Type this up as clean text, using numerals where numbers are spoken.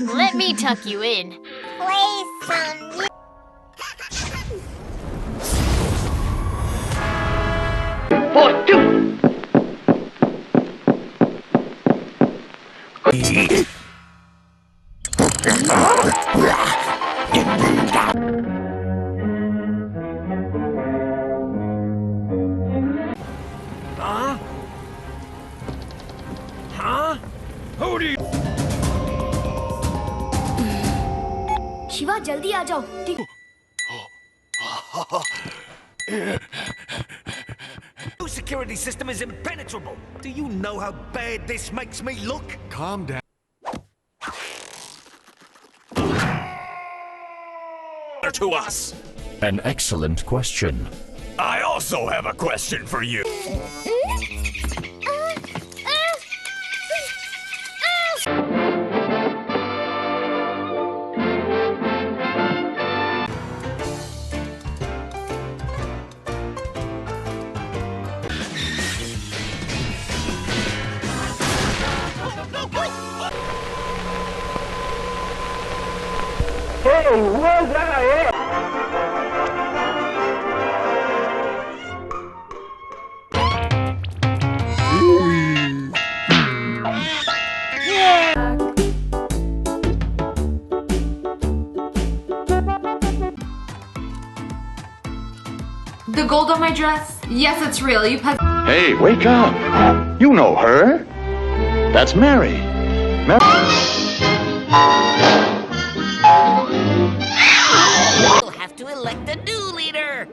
Let me tuck you in. Play some. For two. Huh? Huh? Who do you... Shiva जल्दी आ जाओ Your security system is impenetrable. Do you know how bad this makes me look? Calm down. To us. An excellent question. I also have a question for you. Hey, what's that? The gold on my dress? Yes, it's real. You Hey, wake up. You know her. That's Mary. We'll have to elect a new leader.